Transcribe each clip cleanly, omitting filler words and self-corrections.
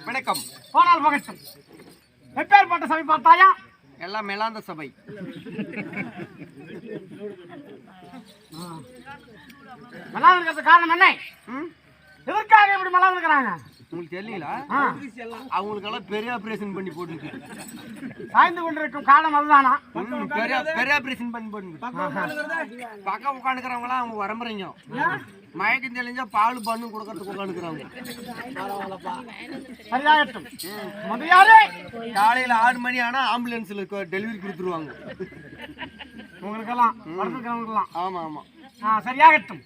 வணக்கம். போனால் போகட்டும். எப்பேற்பட்ட சபை பார்த்தாயா? எல்லாம் மேலாந்த சபை. மலாந்து இருக்கிறது காரணம் என்ன? எதற்காக இப்படி மலாந்து இருக்கிறாங்க உங்களுக்கு தெரியல? அவங்களுக்கெல்லாம் பெரிய ஆபரேஷன் பண்ணி போட்டு சாய்ந்து கொண்டிருக்கும் காலம் அதுதானா? பெரிய ஆபரேஷன் பண்ணி போட்டு பக்கம் உட்காந்துக்கிறவங்களாம் அவங்க வரம்புறீங்க. மயக்கம் தெளிஞ்சா பால் பண்ணு கொடுக்கறதுக்கு உட்காந்துக்கிறாங்க. காலையில 6 மணி ஆனா ஆம்புலன்ஸ்ல டெலிவரி கொடுத்துருவாங்க உங்களுக்கெல்லாம். ஆமா ஆமா சரியாகட்டும்.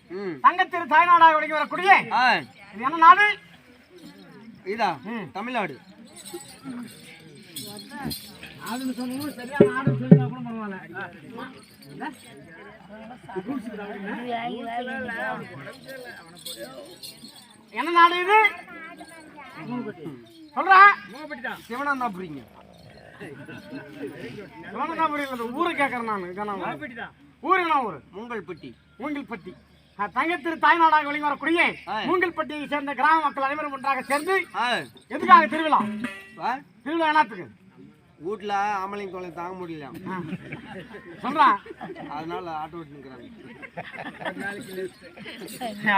தங்கத்திரு தாய்நாடாக வரக்கூடிய இது என்ன நாடு? இதா தமிழ்நாடு. ஆடுன்னு சொன்னோம், சரியான ஆடுன்னு சொல்லிட்டா கூட பரவாயில்ல. என்ன நாடு இது? சொல்றா. சிவனாந்தாபுரிங்க. சிவனாந்தாபுரி ஊரை கேட்கறேன் நான். ஊரு என்ன ஊரு? மூங்கல்பட்டி. மூங்கில்பட்டி. தங்கத்திரு தாய்நாடாக வெளியே வரக்கூடிய மூங்கில்பட்டியை சேர்ந்த கிராம மக்கள் அனைவரும் ஒன்றாக சேர்ந்து எதுக்காக திருவிழா? திருவிழா என்னத்துக்கு? வீட்டுல ஆம்பளைங்க தொலை தாங்க முடியல சொல்றான், அதனால ஆட்டோ ஓட்டு நிக்கிறாங்க.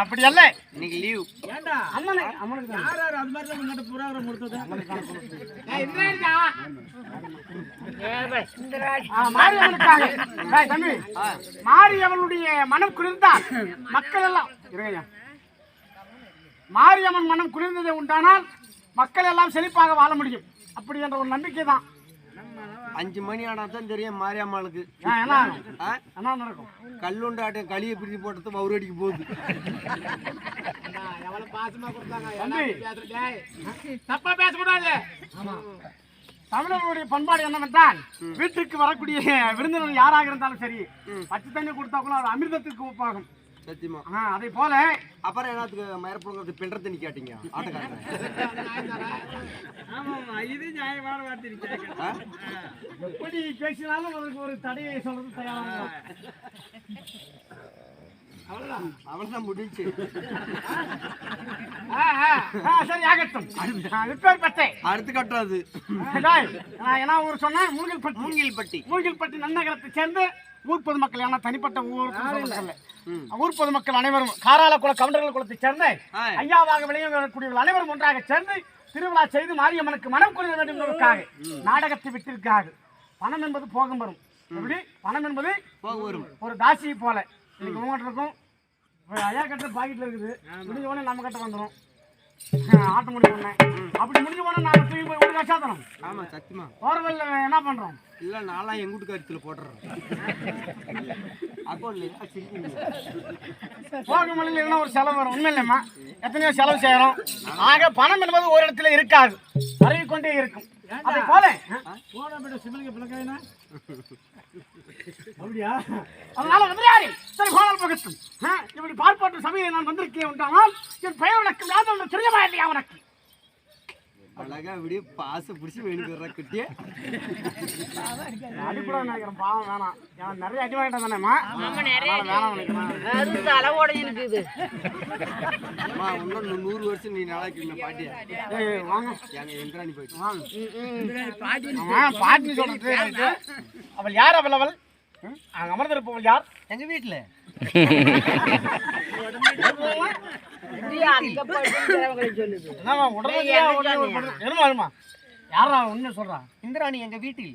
அப்படி அல்ல, இன்னைக்கு லீவ். ஏண்டா அம்மனே அம்மனுக்கு யார் யார் அது மாதிரி தான் முன்னாடி புராணம் கொடுத்தது. தம்பி, மாரியம்மனுடைய மனம் குளிர்ந்தால் மக்கள் எல்லாம் மாரியம்மன் மனம் குளிர்ந்ததை உண்டானால் மக்கள் எல்லாம் செழிப்பாக வாழ முடியும். அப்படி என்ற ஒரு நம்பிக்கை தான். 5 மணி ஆனா தான் தெரியும் மாரியம்மாளுக்கு என்ன நடக்கும். கல்லுண்டாட்டம் களியை பிரித்து போட்டது ஒரு அடிக்கு போகுது. தப்பா பேசக்கூடாது. தமிழர்களுடைய பண்பாடு என்னவென்றால் வீட்டுக்கு வரக்கூடிய விருந்தினர் யாராக இருந்தாலும் சரி, பச்சை தண்ணி கொடுத்தா கூட அது அமிர்தத்துக்கு ஒப்பாகும். சத்தியமா. அதே போல அப்புறம் என்னத்துக்கு மயற்புறங்கிறது பின்ற தண்ணி கேட்டீங்க ஆட்டக்காரங்க. இது நியாயமான வார்த்தை. எப்படி பேசினாலும் அவருக்கு ஒரு தடையை சொல்றது தயாராக. அவ்வளவுதான் முடிஞ்சு. சரி ஆகட்டும். அடுத்து கட்டுறது என்ன ஊர் சொன்ன? மூங்கில்பட்டி. மூங்கில்பட்டி. மூங்கில்பட்டி நன்னகரத்தை சேர்ந்து ஊர் பொதுமக்கள், ஏன்னா தனிப்பட்ட ஊர் பொதுமக்கள் அனைவரும் காராள குல கவுண்டர்கள் குலத்தை சேர்ந்த ஐயாவாக விளைய வரக்கூடிய அனைவரும் ஒன்றாக சேர்ந்து திருவிழா செய்து மாரியம்மனுக்கு மனம் குளிர வேண்டும் என்பதற்காக நாடகத்தை விட்டிருக்காங்க. பணம் என்பது போகம் வரும். எப்படி பணம் என்பது போகம் வரும். ஒரு தாசியை போல இன்னைக்கு உங்ககிட்ட இருக்கும், ஐயா கட்ட பாக்கெட்ல இருக்குது, முடிஞ்ச உடனே நம்ம கிட்ட வந்துடும். ஆட்டம் முடிஞ்ச உடனே அப்படி முடிஞ்ச உடனே நாம தூக்கி போய் ஒரு கஷ்டம். ஆமா சத்தியமா. போறதில்ல என்ன பண்றோம்? இல்ல நான்லாம் எங்க வீட்டு கருத்துல போடுறேன். போக முடியல ஒரு செலவு வரும். உண்மை இல்லைம்மா, எத்தனையோ செலவு செய்யறோம். ஆக பணம் என்பது ஒரு இடத்துல இருக்காது, பரவி கொண்டே இருக்கும். அதே போல அதனால முதலியாரி சரி கோணல் பகத்தும் இப்படி பார்ப்பாட்டு சபையை நான் வந்திருக்கேன் உண்டானால் என் பெயர் உனக்கு யாரும் தெரியமா இல்லையா? உனக்கு அழகா அப்படியே பாச பிடிச்சி வேணுக்கு குட்டியே அடிப்படை நினைக்கிறேன். பாவம் வேணாம், எனக்கு நிறைய அடி வாங்கிட்டேன் தானேம்மா, வேணாம் நினைக்கிறேன். அளவோட இருக்குது. இன்னும் 100 வருஷம் நீ நாளைக்கு பாட்டியா வாங்க எங்க இந்திராணி போயிட்டு வாங்க. பாட்டின்னு சொல்றது அவள் யார்? அவள் அங்க அமர்ந்திருப்பவள் யார்? எங்க வீட்டுல யாரா ஒண்ணு சொல்றான்? இந்திராணி எங்க வீட்டில்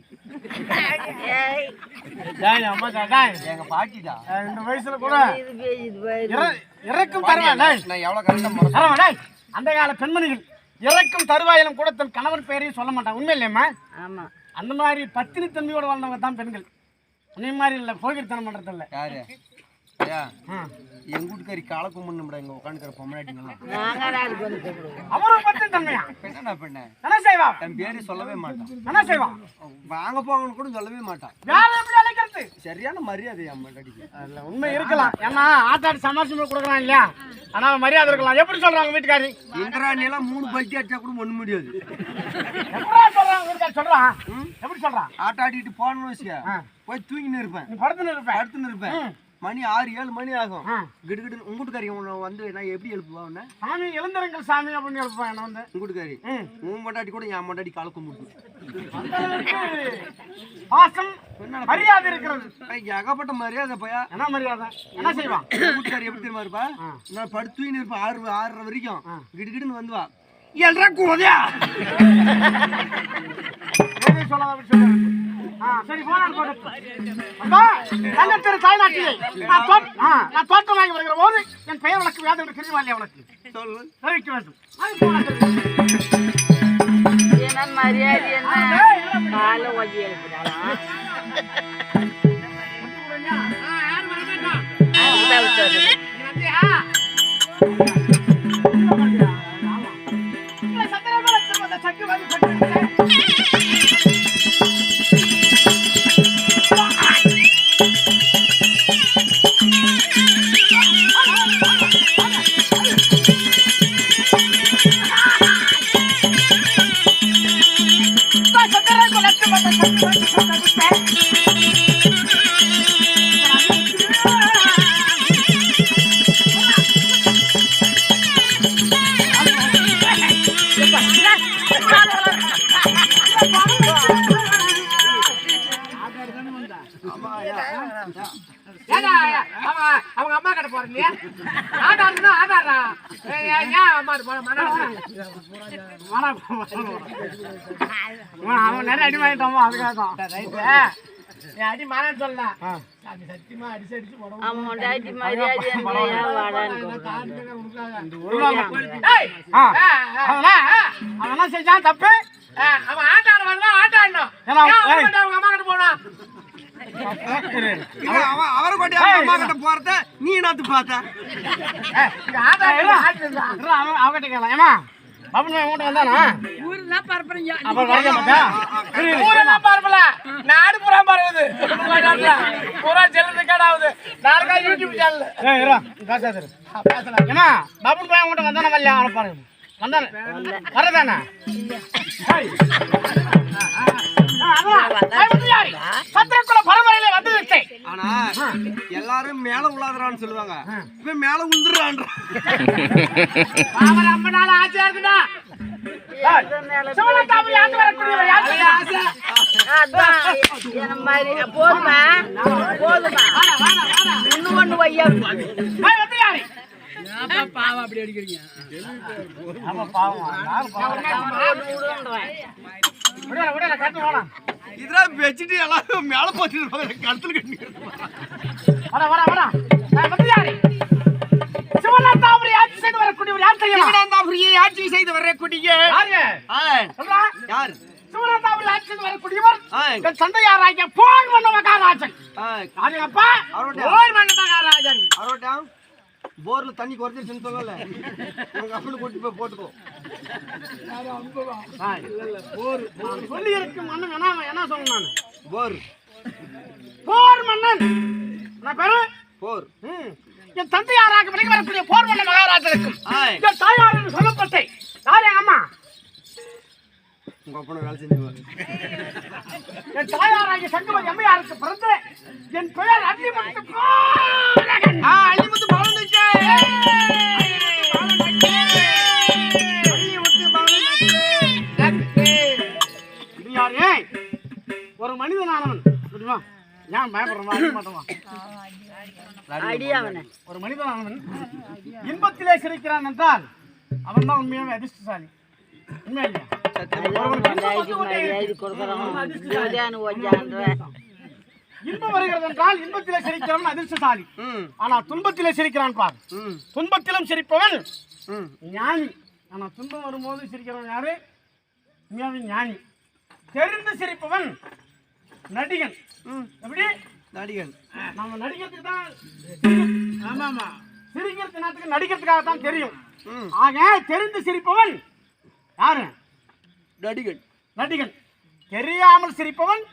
எங்க பாட்டிடா. இந்த வயசுல கூட இறக்கும் தருவாய். நான் எவ்வளவு கரெக்டா அந்த கால பெண்மணிகள் இறக்கும் தருவாயிலும் கூட தன் கணவன் பெயரையும் சொல்ல மாட்டாங்க. உண்மை இல்லையம்மா? ஆமா. அந்த மாதிரி பத்தினி தன்மையோட வாழ்ந்தவங்க தான் பெண்கள். உன்னை மாதிரி இல்ல போகிர்த்தனம் பண்றது இல்ல. யாரு எங்க வீட்டுக்காரி காலை கும்பிடணும் இங்க உட்காந்துக்கிற பொம்மாட்டிங்கெல்லாம் அவரும் பத்தினி தன்மையா? என்ன பண்ண என்ன செய்வா? என் பேரு சொல்லவே மாட்டான். என்ன செய்வா? வாங்க போங்கன்னு கூட சொல்லவே மாட்டான். யாரை எப்படி அழைக்கிறது? சரியான மரியாதை அம்மாடிக்கு. அதுல உண்மை இருக்கலாம், ஏன்னா ஆத்தாடி சமாளிச்சு கொடுக்குறான் இல்லையா, ஆனா மரியாதை இருக்கலாம். எப்படி சொல்றாங்க வீட்டுக்காரி? இந்திராணி எல்லாம் 3 பல்ட்டி அடிச்சா கூட ஒண்ணு முடியாது. எப்படி சொல்றாங்க வீட்டுக்காரி? சொல்றான் எப்படி சொல்றான்? ஆட்டாடிட்டு போனோம்னு வச்சுக்க போய் தூங்கின்னு இருப்பேன், படுத்துன்னு இருப்பேன். மணி 6-7 மணி ஆகும். கிடுகிடு உங்கூட்டுக்காரி வந்து நான் எப்படி எழுப்புவா உன்ன? சாமி எழுந்திரங்கள் சாமி அப்படின்னு எழுப்புவா என்ன வந்து. உங்கூட்டுக்காரி உன் மொண்டாட்டி கூட என் மொண்டாட்டி கால கும்பிட்டு பாசம் மரியாதை இருக்கிறது. ஏகப்பட்ட மரியாதை பையா. என்ன மரியாதை? என்ன செய்வான் உங்கூட்டுக்காரி? எப்படி தெரியுமா இருப்பா? நான் படுத்து தூங்கின்னு இருப்பேன் 6-6:30 வரைக்கும். கிடுகிடுன்னு வந்துவா, எல்றா கோதையா சொல்லாத அப்படி சொல்ல. சரி தங்கத்திரு தாய்நாட்டிலே நான் தோட்டமாகி வருகிற போது என் பெயர் உனக்கு வேதம் என்று தெரியுமா இல்லையா? உனக்கு சொல்லு தெரிவிக்க வேண்டும். மரியாதை என்ன காலை ஒஜி எழுப்பினாரா? அவங்க அம்மா கிட்ட போறீங்க ஆடாடுனா ஆடாடா ஏன் அம்மா அவன் நிறைய அடி வாங்கிட்டோமோ அதுக்காக தான் ரைட்டு அடி மாறன்னு சொல்லலாம் சத்தியமா அடிச்சு அடிச்சு அவன் செஞ்சான் தப்பு அவன் ஆட்டாட வரலாம் ஆட்டாடணும் அவங்க அம்மா கிட்ட போனா அவரை கொண்டு அம்மா கிட்ட போறத நீ நாத்து பார்த்த அவகிட்ட கேட்கலாம் ஏமா பாபு உங்கள்கிட்ட வந்தானா ஊருதான் பரப்புறீங்க ஊரெல்லாம் பரப்பல நாடு புறா பரவுது பூரா செல்லுக்காடாவது நாளைக்கா யூடியூப் சேனல் பேசலாம் ஏமா பாபு உங்கள்கிட்ட வந்தானா வரலையா அவனை பாருங்க வந்தானே வரதானா சத்திரக்குள்ள பரம்பரையில வந்து விட்டேன் ஆனா எல்லாரும் மேல உள்ளாதறான்னு சொல்லுவாங்க இவன் மேல உந்துறான் அவன் ரொம்ப நாள் ஆசையா இருக்குடா சோழத்தாபி ஆண்டு வரக்கூடியவர் யாரு போதுமா போதுமா இன்னும் ஒண்ணு வையா பாவம் அப்படி அடிக்கிறீங்க இதெல்லாம் வச்சுட்டு எல்லாரும் மேல போச்சுட்டு கருத்துல கட்டி ஆட்சி செய்து வரக்கூடியவர் யார் தெரியும் ஆட்சி செய்து வரக்கூடிய யார் சிவனாந்தாபுரி ஆட்சி செய்து வரக்கூடியவர் என் தந்தையாராகிய போர் மன்ன மகாராஜன் அப்பா போர் மன்ன மகாராஜன் அவரோட போர்ல தண்ணி குறைஞ்சிருச்சுன்னு சொல்லல உங்க அப்படி கொண்டு போய் போட்டுக்கோ சொல்லி இருக்கு மன்னன் என்ன சொல்ல நான் போர் போர் மன்னன் பேரு போர் என் தந்தையாராக விலகி வரக்கூடிய போர் மன்ன மகாராஜனுக்கும் என் தாயார் என்று சொல்லப்பட்டேன் யாரே அம்மா உங்க அப்பனை வேலை செஞ்சுவாரு என் தாயாராகிய சங்கம எம்மையாருக்கு பிறந்து என் பெயர் அள்ளிமுத்து அள்ளிமுத்து ஒரு மனிதனானவன் தெரியுமா ஏன் பயப்படுறான் ஒரு மனிதனானவன் இன்பத்திலே சிரிக்கிறான் என்றால் அவன் தான் உண்மையாவே அதிர்ஷ்டசாலி உண்மையா இன்பம் வருகிறது என்றால் இன்பத்திலே சிரிக்கிறவன் அதிர்ஷ்டசாலி ஆனா துன்பத்திலே சிரிக்கிறான் பார் துன்பத்திலும் சிரிப்பவன் ஞானி ஆனா துன்பம் வரும்போது சிரிக்கிறவன் யாரு உண்மையாவே ஞானி தெரிந்து சிரிப்பவன் நடிகன் எப்படி நடிகன் நம்ம நடிக்கிறதுக்கு தான் ஆமாமா சிரிக்கிறதுக்கு நடிக்கிறதுக்காக தான் தெரியும் ஆக தெரிந்து சிரிப்பவன் யாரு நடிகன் நடிகன் தெரியாமல் சிரிப்பவன்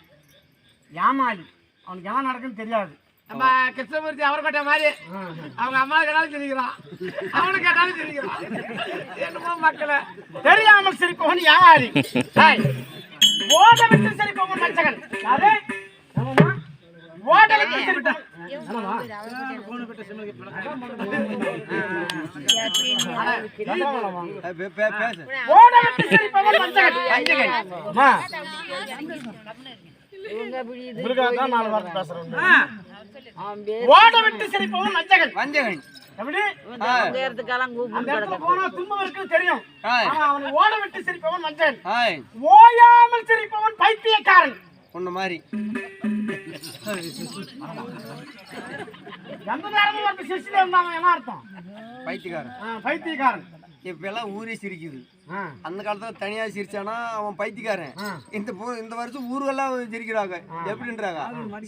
ஏமாளி அவனுக்கு என்ன நடக்குன்னு தெரியாது நம்ம கிருஷ்ணமூர்த்தி அவர் கட்ட மாதிரி அவங்க அம்மா கேட்டாலும் சிரிக்கிறான் அவனுக்கு கேட்டாலும் சிரிக்கிறான் என்னமோ மக்களை தெரியாமல் சிரிப்பவன் ஏமாளி ஓட விட்டு சிரிப்பவன் மச்சகன் யாரு ஓட விட்டு சிரிப்பவன் ஓட விட்டு சிரிப்பவன் மச்சகன் ஓட விட்டு சிரிப்பவன் வஞ்சகன் வஞ்சகன் எப்படி போனா துன்பம் இருக்கு தெரியும் அவனை ஓட விட்டு சிரிப்பவன் வஞ்சகன் ஓயாமல் சிரிப்பவன் பைத்தியக்காரன் உன்ன மாதிரி எந்த நேரமும் ஒரு சிரிச்சுட்டே இருந்தாங்க என்ன அர்த்தம் பைத்தியக்காரன் பைத்தியக்காரன் இப்ப எல்லாம் ஊரே சிரிக்குது அந்த காலத்துல தனியா சிரிச்சானா அவன் பைத்தியக்காரன் இந்த வருஷம் ஊர்களெல்லாம் சிரிக்கிறாங்க எப்படின்றாங்க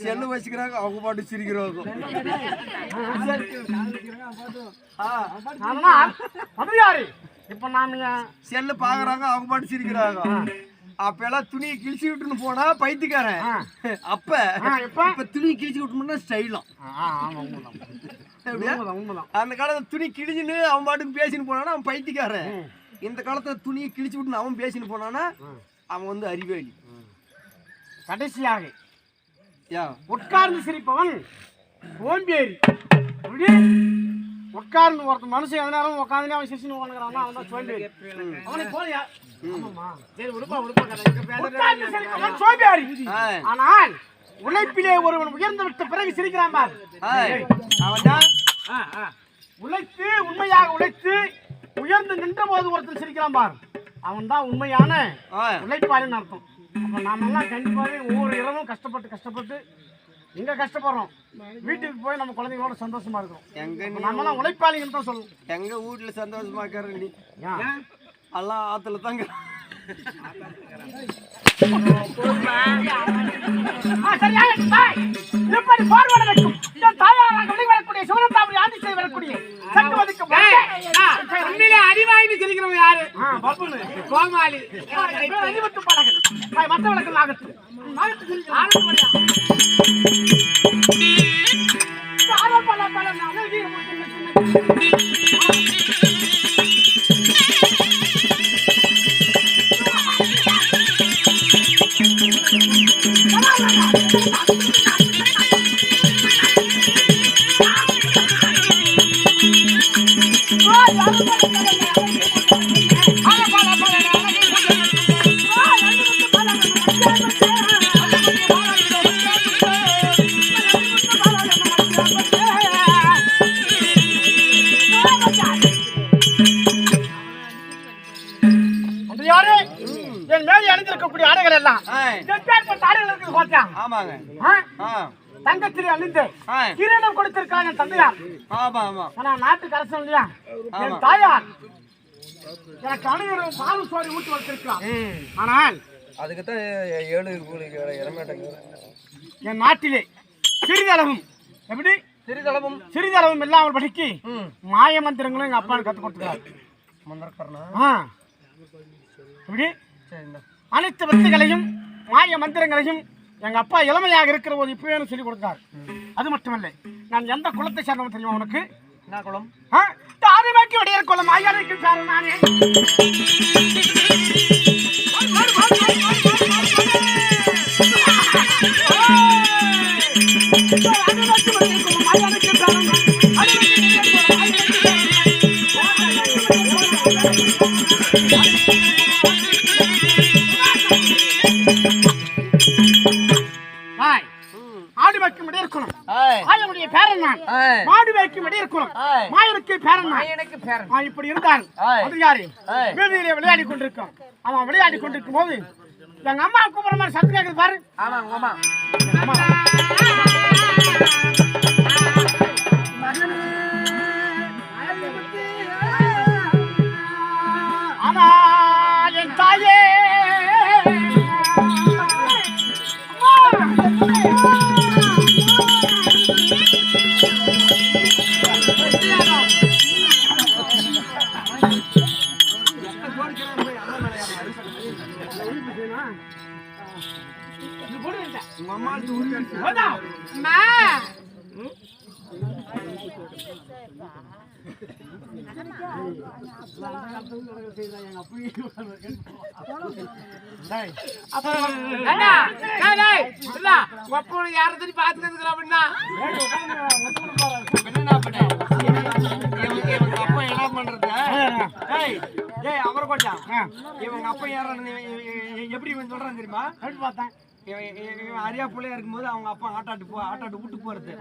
செல்லு வச்சுக்கிறாங்க அவங்க பாட்டு சிரிக்கிறாங்க இப்ப நாம செல்லு பாக்குறாங்க அவங்க பாட்டு சிரிக்கிறாங்க அப்ப எல்லாம் துணியை கிழிச்சு விட்டுன்னு போனா பைத்தியக்காரன் அப்ப துணியை கிழிச்சு விட்டுனா ஸ்டைலாம் அந்த காலத்துல துணி கிழிஞ்சுன்னு அவன் பாட்டுக்கு பேசின்னு போனானா அவன் பைத்தியக்காரன் இந்த காலத்துல துணியை கிழிச்சு விட்டு அவன் பேசின்னு போனானா அவன் வந்து அறிவாளி கடைசியாக உட்கார்ந்து சிரிப்பவன் ஓம்பேரி உட்கார்ந்து ஒருத்தன் மனுஷன் எந்த நேரம் உட்காந்து அவன் சிரிச்சுன்னு உட்காந்துக்கிறான் அவன் தான் சோம்பேறி அவனை போலியா சரி உடுப்பா சோம்பேறி ஆனால் உழைப்பிலே ஒருவன் உயர்ந்து விட்ட பிறகு சிரிக்கிறான் பார் அவன்தான் உழைத்து உண்மையாக உழைத்து உயர்ந்து நின்ற போது ஒருத்தர் சிரிக்கிறான் பார் அவன் தான் உண்மையான உழைப்பாளின்னு அர்த்தம். அப்ப நாமெல்லாம் கண்டிப்பாக ஒவ்வொரு இரவும் கஷ்டப்பட்டு இங்க கஷ்டப்படுறோம், வீட்டுக்கு போய் நம்ம குழந்தைங்களோட சந்தோஷமா இருக்கிறோம். நம்மலாம் உழைப்பாளின்னு தான் சொல்லணும். எங்க வீட்டுல சந்தோஷமா இருக்கிற நீ எல்லாம் ஆத்துல தாங்க. அறிவாய்ந்து சிரிக்கிறவங்க யாரு? கோமாளி மற்ற விளக்கம் ஆகட்டும். என் மேலே அணிந்திருக்கக்கூடிய ஆடைகள் எல்லாம் தங்கத்திலே அணிந்து கிரீடம் கொடுத்திருக்காங்க தந்தையார். நாட்டுக்கு அரசன் இல்லையா என் தாயார் எனக்கு அனைவரும் பால் சோறு ஊட்டி வளர்த்திருக்கலாம். ஆனால் அதுக்குத்தான் 7 என் நாட்டிலே சிறிதளவும் எப்படி சிறிதளவும் இல்லாமல் படிக்கு மாய மந்திரங்களும் எங்க அப்பா கத்து கொடுத்துருக்காரு. எப்படி அனைத்து வித்தைகளையும் மாய மந்திரங்களையும் எங்க அப்பா இளமையாக இருக்கிற போது இப்பவே சொல்லி கொடுத்தார். அது மட்டுமல்ல, நான் எந்த குலத்தை சேர்ந்தவன் தெரியுமா உனக்கு? என்ன குலம்? தாரிமாக்கி வடையர் குலம். ஐயாருக்கு சார் நானே ஆடு வைக்கும் இடையர் குலம். ஆயனுடைய பேரன் நான். மாடு வைக்கும் இடையர் குலம். மாயனுக்கு பேரன் நான். இப்படி இருந்தான். அது யாரு? வீதியிலே விளையாடி கொண்டிருக்கோம். அவன் விளையாடி கொண்டிருக்கும் போது எங்க அம்மா கூப்பிடுற மாதிரி சத்தம் கேட்குது பாரு. ஆனால் என் தாயே யாரத்தி பாத்துக்கிறா அப்படின்னா அப்பா என்ன பண்றது? அவரை கொட்டா இவங்க அப்பா யாரும் எப்படி சொல்றான்னு தெரியுமா? எப்படி பார்த்தேன்? அரியா பிள்ளையா இருக்கும்போது அவங்க அப்பா ஆட்டாட்டு வீட்டு போறது.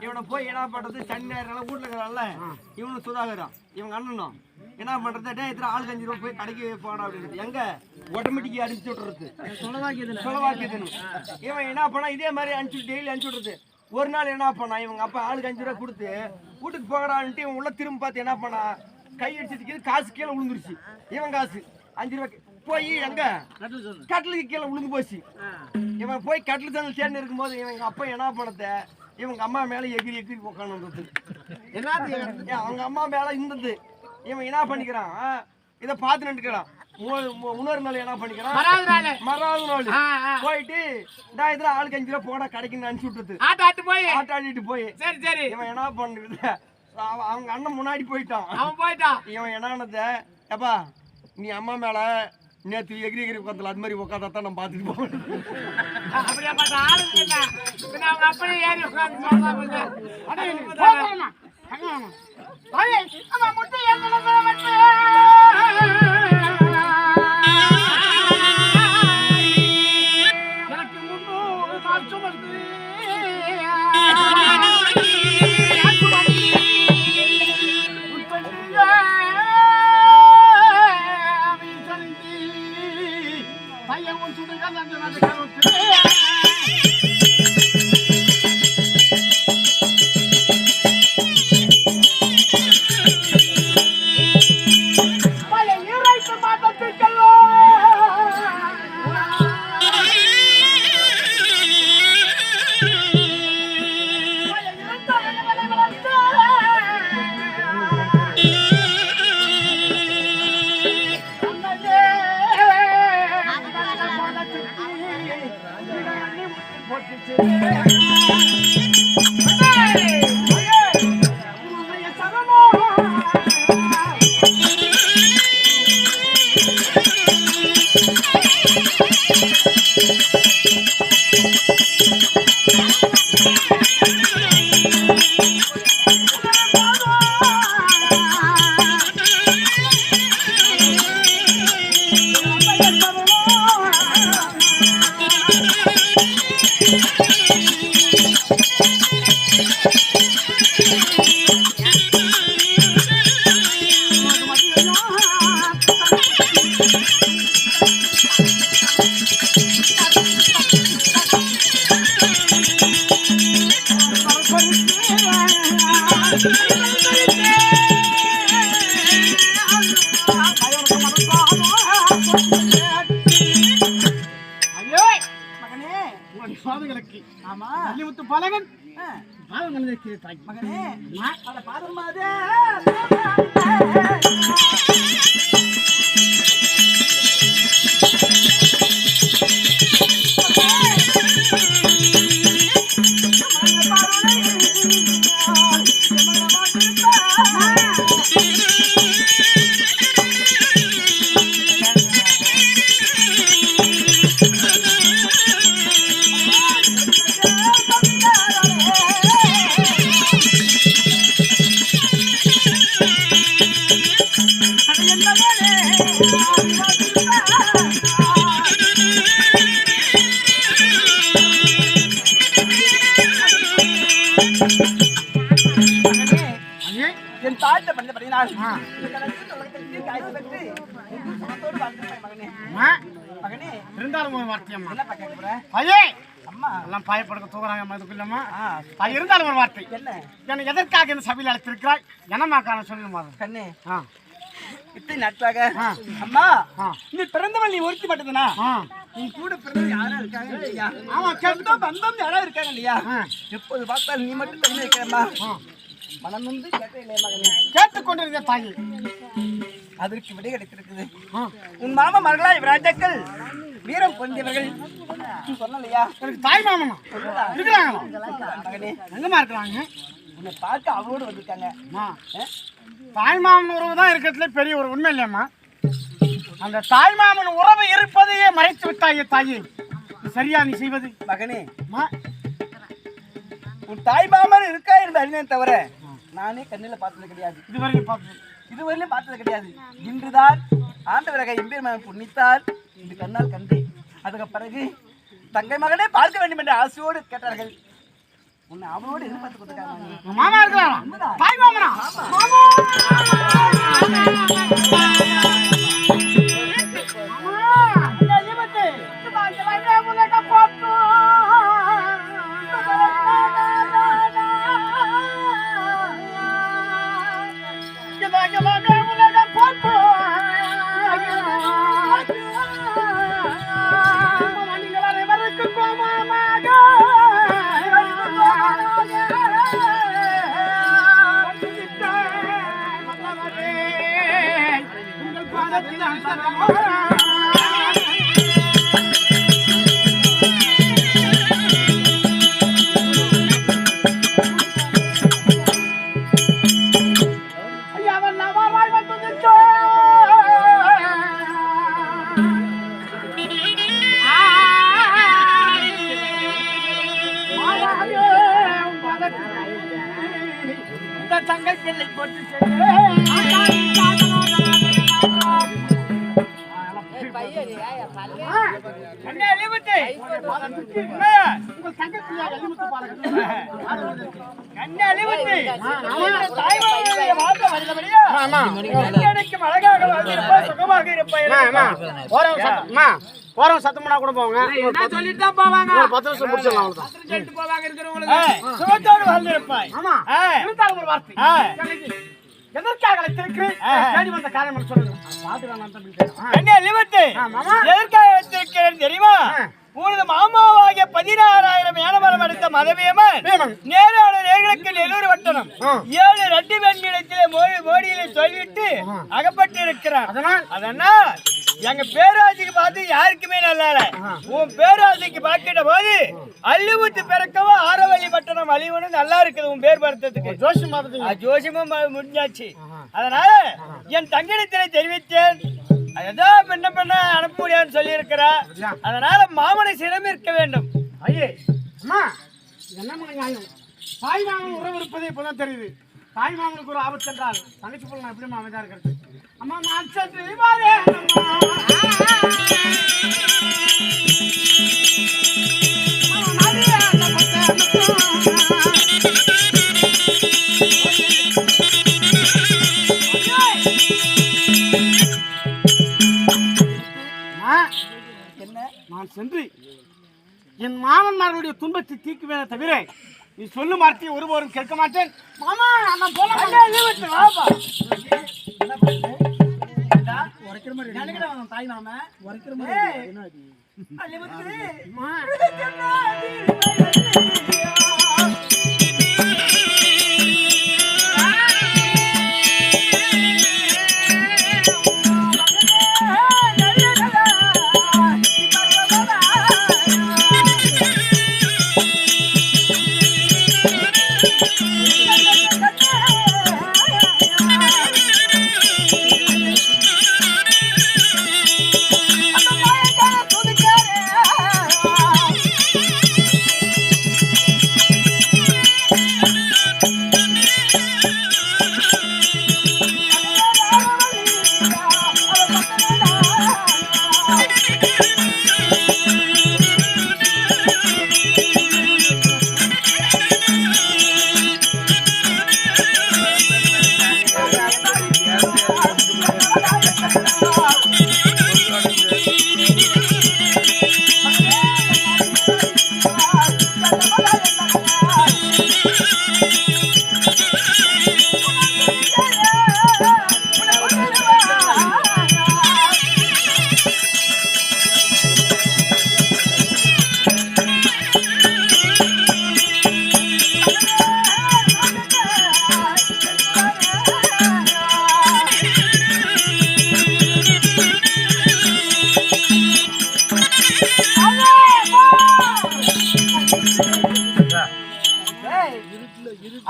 இவனை போய் என்ன பண்றது? சனி நேரம் வீட்டுல இருக்கிறான்ல இவனு சுதாகரம் இவங்க அண்ணனும் என்ன பண்றது? டே இத்தனை ஆளுக்கு 5 ரூபா போய் கடைக்கு போனா அப்படின்னு எங்க ஆட்டோமேட்டிக்கா அனுப்பிச்சு விட்டுறது. சொலவாக்கியதுன்னு இவன் என்ன பண்ணா இதே மாதிரி டெய்லி அனுப்பிச்சு விடுறது. ஒரு நாள் என்ன பண்ணா இவங்க அப்பா ஆளுக்கு 5 ரூபா கொடுத்து வீட்டுக்கு போகடான்ட்டு இவன் உள்ள திரும்ப பார்த்து என்ன பண்ணா கை அடிச்சதுக்கு காசு கீழே விழுந்துருச்சு. இவன் காசு 5 ரூபாய்க்கு போய் எங்க கட்டிலுக்கு கீழே விழுந்து போச்சு. இவன் போய் கட்டில் தண்ணி சேர்ந்து இருக்கும்போது இவங்க அப்பா என்ன பண்ணத இவங்க அம்மா மேல எகிரி உட்காந்து என்ன அவங்க அம்மா மேல இருந்தது. இவன் என்ன பண்ணிக்கிறான்? இதை பார்த்து நின்றுக்கிறான். இன்னொரு நாள் என்ன பண்ணிக்கிறான்? மறாவது நாள் போயிட்டு இதுல ஆளுக்கு 5 ரூபா போட கடைக்குன்னு அனுப்பிச்சு விட்டுறது. ஆட்டாடிட்டு போய் சரி இவன் என்ன பண்ணுறது? அவங்க அண்ணன் முன்னாடி போயிட்டான். இவன் என்னன்னத எப்பா நீ அம்மா மேல நேற்று எகிரி உட்காந்துல அது மாதிரி உட்காந்தான் நம்ம பார்த்துட்டு போவோம். பலகன் மகனே என் தாய்த்த பண்ண படினார் மகனே இருந்தாலும் ஒரு வார்த்தை அம்மா என்ன கேட்க போற ஐயே அம்மா எல்லாம் பாயப்படுக்க தூக்குறாங்க மதுக்கு இல்லம்மா அது இருந்தாலும் ஒரு வார்த்தை என்ன என்னை எதற்காக இந்த சபையில் அழைத்திருக்கிறாய் என்னமாக்கான சொல்லுமா கண்ணே இத்தனை நாட்களாக அம்மா நீ பிறந்தவள் நீ ஒருத்தி மட்டும்தானா நீ கூட பிறந்தது யாரா இருக்காங்க இல்லையா ஆமா சொந்த பந்தம் யாரா இருக்காங்க இல்லையா எப்போது பார்த்தாலும் நீ மட்டும் தனியா இருக்கிறம்மா மனம் வந்து கேட்டுக்கொண்டிருந்த தாயி அதற்கு விடை கிடைத்திருக்குது உன் மாமா மகளா ராஜாக்கள் வீரம் பொந்தியவர்கள் சொன்னலையா எனக்கு தாய் மாமனா இருக்கிறாங்க எங்கம்மா இருக்கிறாங்க உன்னை பார்க்க அவரோடு வந்திருக்காங்க தாய் மாமன் உறவு தான் இருக்கிறதுல பெரிய ஒரு உண்மை இல்லையம்மா அந்த தாய் மாமன் உறவு இருப்பதையே மறைத்து விட்டாயே தாயே சரியா நீ செய்வது மகனே உன் தாய் மாமன் இருக்கா என்று அறிந்தேன் தவிர நானே கண்ணில பார்த்தது கிடையாது இதுவரையிலும் பார்த்தது கிடையாது இன்றுதான் ஆண்டவரக எம்பெருமான் புண்ணித்தால் இந்த கண்ணால் கண்டேன் அதுக்கு பிறகு தங்கை மகனே பார்க்க வேண்டும் என்ற ஆசையோடு கேட்டார்கள் உன்னை அவனோடு எதிர்பார்த்து கொடுத்தாங்க மாமா இருக்கலாம் தாய் மாமனா தங்க கண்ணே அலிமுத்து உங்கள் தங்கச்சியா எலிமுத்து பாருங்க. கண்ணே அலிமுத்து தாய்மாமனுடைய வாழ்க்கை வருகிறபடியா எனக்கு அழகாக வாழ்ந்திருப்பாய் சுகமாக இருப்பாய் போறவங்க சத்தம்னா கூட போவாங்க. சொல்லிட்டு தான் போவாங்க. 10 நிமிஷம் முடிச்சிடலாம் அவ்வளவுதான். சொல்லிட்டு போவாங்க இருக்கிறவங்களுக்கு சுகத்தோடு வாழ்ந்திருப்பாய். ஆமா இருந்தாலும் ஒரு வார்த்தை எதற்காக அழைத்திருக்கிறேன் தேடி வந்த காரணம் சொல்லுங்க. பாத்துக்கலாம் தம்பி. கண்ணே அலிமுத்து எதற்காக அழைத்திருக்கிறேன் தெரியுமா? உனது மாமாவாகிய 16,000 ஏனமரம் எடுத்த மதவியமன் நேரான நேர்களுக்கு நெல்லூர் வட்டணம் 7 ரெண்டு பெண்களிடத்திலே மோடியிலே சொல்லிவிட்டு அகப்பட்டு இருக்கிறார். அதனால் எங்க பேராசிக்கு பார்த்து யாருக்குமே நல்லா இல்ல. உன் பேராசிக்கு பார்க்கிட்ட போது அள்ளிமுத்து பிறக்கவோ ஆரவள்ளி பட்டணம் அழிவுன்னு நல்லா இருக்குது. உன் பேர் படுத்ததுக்கு ஜோசியமும் முடிஞ்சாச்சு. அதனால என் தங்கிடத்திலே தெரிவித்தேன். ஏதோ பெண்ண பெண்ண அனுப்ப முடியாதுன்னு சொல்லி இருக்கிற. அதனால மாமனை சிரம் இருக்க வேண்டும். ஐயே அம்மா என்ன நியாயம்? தாய் மாமன் உறவு இருப்பதே இப்பதான் தெரியுது. தாய் மாமனுக்கு ஒரு ஆபத்து என்றால் தங்கச்சி போல நான் எப்படி அமைதியா இருக்கிறது? அம்மா நான் சற்று பாரு நான் சென்று என் மாமன்மார்களுடைய துன்பத்தை தீக்குவேனே தவிர நீ சொல்லும் வார்த்தையை ஒருவரும் கேட்க மாட்டேன். மாமா நான் போல தாய் மாமா உரைக்கிற மாதிரி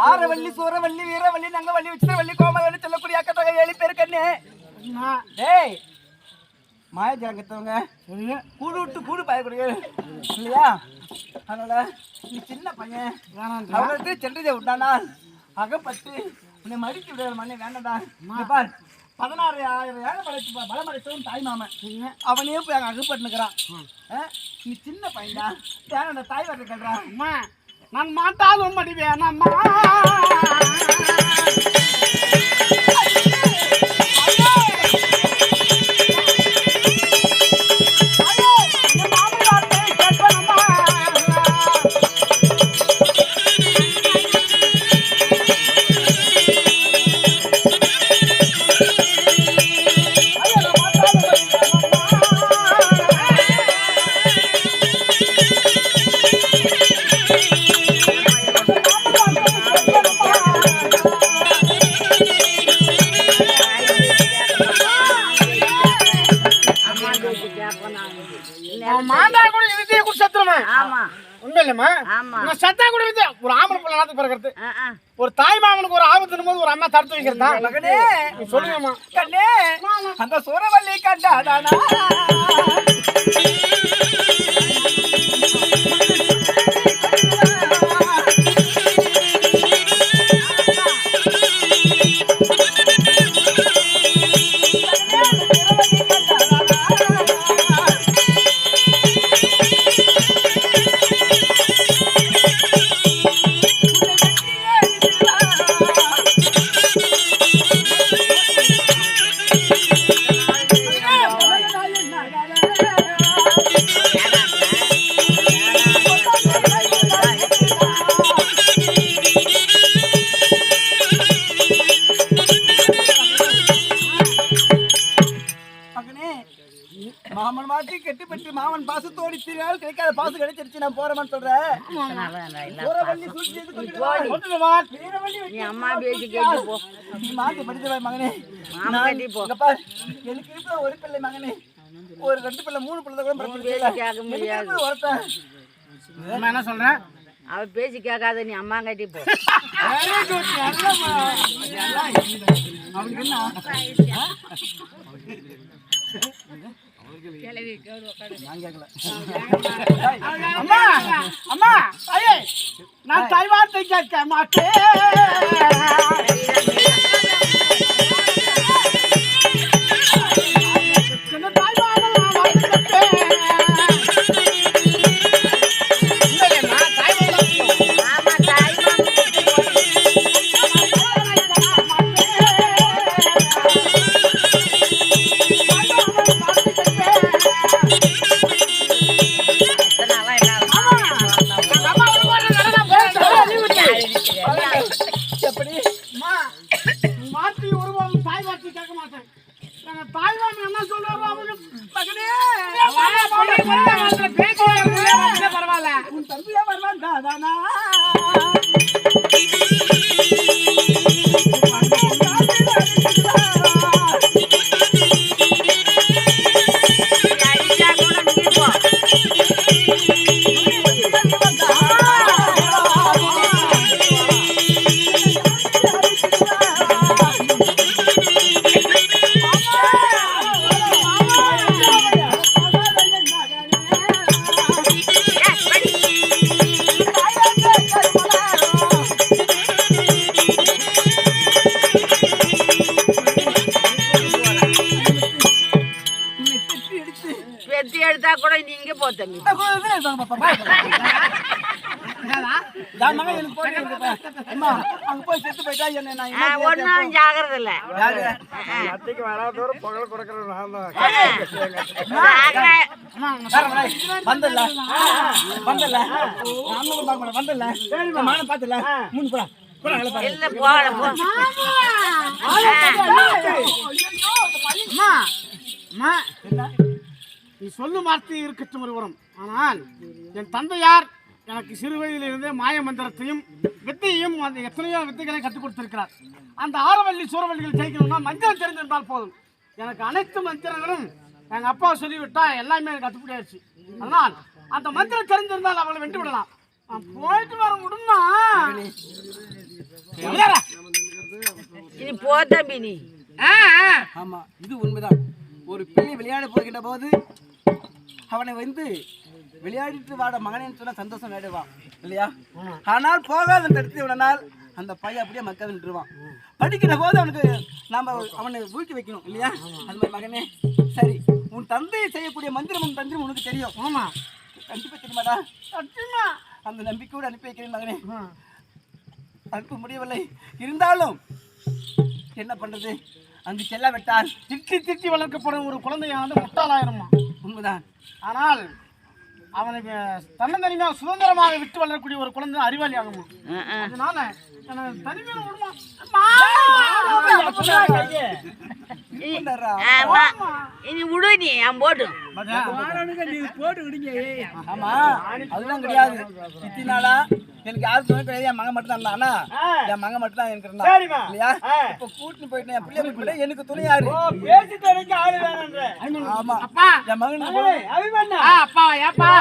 ஆரவள்ளி சூரவள்ளி வீரவள்ளி நங்கவள்ளி விச்சிரவள்ளி கோமவள்ளி சொல்லக்கூடிய அக்கத்தொகை 7 பேர் கண்ணு. டேய் மாயஜாங்கத்தவங்க கூடு விட்டு கூடு பயப்படுங்க இல்லையா? அதனால நீ சின்ன பையன் அவனுக்கு சென்றதை விட்டானால் அகப்பட்டு உன்னை மடித்து விட மண்ணை வேண்டாம்டா. பார் 16,000 பலமடைத்தவன் தாய் மாமன் அவனையும் போய் அங்கே அகப்பட்டுக்கிறான். நீ சின்ன பையன்டா தேனோட தாய் வரல கல்றா. அம்மா நான் மாட்டாலும் மடி வேணாம்மா. ஒரு ஆம்பளை பிள்ளை நாத்துக்கு பிறக்கிறது ஒரு தாய் மாமனுக்கு ஒரு ஆபத்து போது ஒரு அம்மா தடுத்து வைக்கிறதா? சொல்லுங்கம்மா. கண்ணே அந்த சூரவள்ளி கண்டாதானா மாமன் மாத்தி கெட்டுப்பட்டு மாமன் பாசத்தோடி திருநாள் கிடைக்காத பாசம் கிடைச்சிருச்சு. நான் போறேன்னு சொல்றேன். நீ அம்மா பேசி கேட்டு போ. மாத்தி படித்த மகனே, மாமா கட்டி போ. எனக்கு இருக்கிற ஒரு பிள்ளை மகனே, ஒரு 2 பிள்ளை 3 பிள்ளை கூட கேட்க முடியாது. ஒருத்தன் என்ன சொல்றேன்? அவ பேசி கேட்காத, நீ அம்மா கட்டி போ. அவனுக்கு என்ன அம்மா அம்மா ஐயே, நான் தாய் வார்த்தை கேட்க மாட்டேன். எடுத்தா கூட நீங்க போ தம்பி. ஒன்னும் ஜாகிரதை இல்ல. இல்ல போகல போ. நீ சொல்லும் வார்த்தை இருக்கட்டும் ஒருவரும். ஆனால் என் தந்தையார் எனக்கு சிறு வயதிலிருந்தே மாய மந்திரத்தையும் வித்தையையும் அந்த எத்தனையோ வித்தைகளை கற்றுக் கொடுத்திருக்கிறார். அந்த ஆரவள்ளி சூரவள்ளிகள் ஜெயிக்கணும்னா மந்திரம் தெரிந்திருந்தால் போதும். எனக்கு அனைத்து மந்திரங்களும் எங்கள் அப்பா சொல்லிவிட்டா எல்லாமே எனக்கு கற்றுப்படியாச்சு. அதனால் அந்த மந்திரம் தெரிந்திருந்தால் அவளை வென்று விடலாம். நான் போயிட்டு வர முடியுமா? நீ போ தம்பி. நீ ஆமா, இது உண்மைதான். ஒரு பிள்ளை விளையாட போகின்ற போது அவனை வந்து விளையாடிட்டு வாட மகனேன்னு சொன்னா சந்தோஷம் வேடுவான் இல்லையா? ஆனால் போகாத இடத்துல விடனால் அந்த பையன் அப்படியே மக்கள் நின்றுவான். படிக்கிற போது அவனுக்கு நாம அவனை ஊக்கி வைக்கணும் இல்லையா? அது மாதிரி மகனே, சரி, உன் தந்தையை செய்யக்கூடிய மந்திரமும் தந்திரம் உனக்கு தெரியும். ஆமா, கண்டிப்பா தெரியுமாடா? அந்த நம்பிக்கையோடு அனுப்பி வைக்கிறேன் மகனே. அனுப்ப முடியவில்லை, இருந்தாலும் என்ன பண்றது? அங்கு செல்ல விட்டால் திட்டி திட்டி வளர்க்கப்படும் ஒரு குழந்தையானது முட்டாளாயிருமா? உண்மைதான். ஆனால் அவனுக்கு தன்னந்தனியாக சுதந்திரமாக விட்டு வளரக்கூடிய ஒரு குழந்தை அறிவாளி ஆகுமா? அதனால தனிமையில விடுமா? இனி விடு, நீ போட்டு போட்டு விடுங்க. ஆமா, அதெல்லாம் கிடையாது. இத்தினாலா எனக்கு யாரும் துணை கிடையாது. என் மகன் மட்டும் தான். ஆனா என் மகன் மட்டும் தான் எனக்கு இருந்தான் இல்லையா? இப்ப கூட்டின்னு போயிட்டேன். என் பிள்ளை பிள்ளை எனக்கு துணை யாரு? பேசி துணைக்கு ஆளு வேணும். ஆமா, அப்பா என் மகன் அப்பா ஏப்பா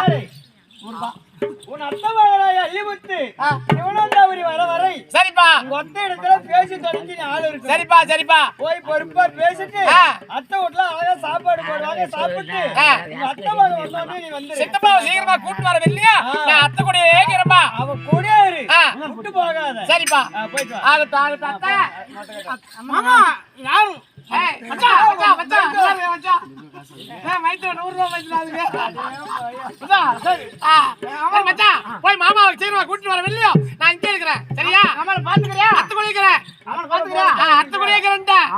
உன் அத்தமகனாய அள்ளிமுத்து சிவனந்தாபுரி வர வரை சரிப்பா ஒத்த இடத்துல பேசி தொடங்கி ஆளு இருக்கு. சரிப்பா சரிப்பா, போய் பொறுப்பா பேசிட்டு அத்தை வீட்டுல அழகா சாப்பாடு போடுவாங்க. சாப்பிட்டு அத்தை மகன் வந்தோடனே நீ வந்து சித்தப்பா சீக்கிரமா கூட்டு வர இல்லையா? நான் அத்தை கூட ஏகிறப்பா. அவ கூட இரு, விட்டு போகாத. சரிப்பா, போயிட்டு வா. ஆகட்டும் ஆகட்டும். அத்தை மாமா யாரும் மச்சான் மச்சான் மச்சான் மச்சான் மைத்து 100 ரூபாய் மைத்துறாதுங்க. சரி மச்சான், போய் மாமாவை சீக்கிரமா கூட்டிட்டு வர இல்லையோ? நான் இங்கே இருக்கிறேன். சரியா? அவளை பாத்துக்கறியா? அத்தை கூட இருக்கிறேன். அவளை பாத்துக்கறியா? அத்தை கூட இருக்கிறேன்.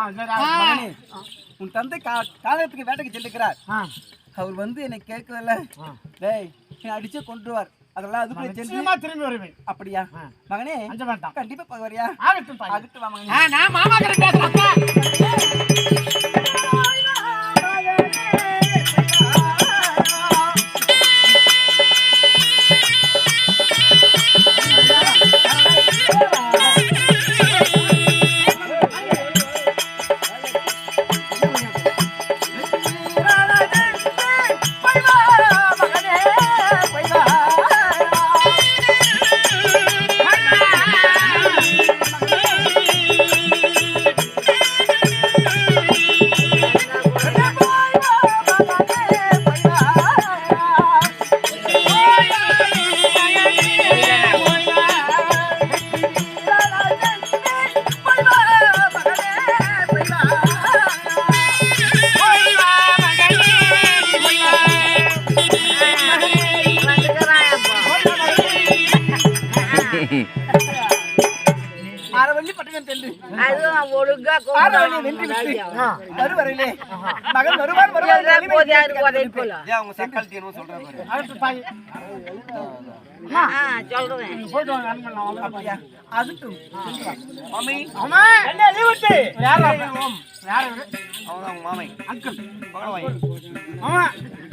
உன் தந்தை காலத்துக்கு வேட்டைக்கு சென்றிருக்கிறார். அவர் வந்து என்னை கேட்கல, டேய் என்னை அடிச்சே கொண்டுருவார். அதெல்லாம் அதுக்குள்ள நிச்சயமா திரும்பி வருவேன். அப்படியா மகனே? அஞ்ச வேண்டாம், கண்டிப்பா போய் வரியா? ஆகட்டும் ஆகட்டும் வா மகனே. நான் மாமா கிட்ட பேசுறேன். அதுவும் ஒழுங்கா வருவரையிலே மகன் வருவார் போல அவங்க சக்காலத்தி என்ன சொல்றாங்க பாரு. அடுத்து தாய் சொல்றேன் போயிட்டு வாங்க அனுமன் நான் வந்து அப்படியா அதுட்டும் மாமி அம்மா என்ன லீவ் விட்டு யார் யார் அவங்க அவங்க மாமை அங்கிள் பகவாய் ஆமா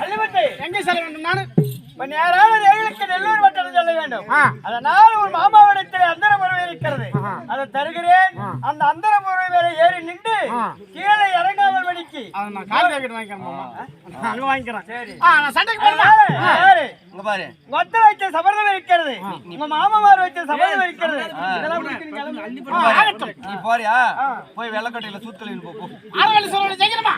அள்ளிவிட்டு எங்கே செல்ல வேண்டும் நான் நேராக எங்களுக்கு நெல்லூர் வட்டம் சொல்ல வேண்டும் அதனால் ஒரு மாமாவிடத்தில் அந்தர முறை இருக்கிறது அதை தருகிறேன் அந்த அந்தர முறை வேலை ஏறி நின்று கீழே இறங்காமல் வடிக்கு நான் கால் ஜாக்கெட் வாங்கிக்கிறேன் அங்க வாங்கிக்கிறேன் சரி நான் சண்டைக்கு போறேன் இங்க பாரு ஒத்த வைத்த சபதம் இருக்கிறது உங்க மாமாவார் வைத்த சபதம் இருக்கிறது இதெல்லாம் முடிக்கிறீங்க நீ போறியா போய் வெள்ளக்கட்டையில சூத்தலின் போ ஆளுகளை சொல்ல ஜெயிக்கணுமா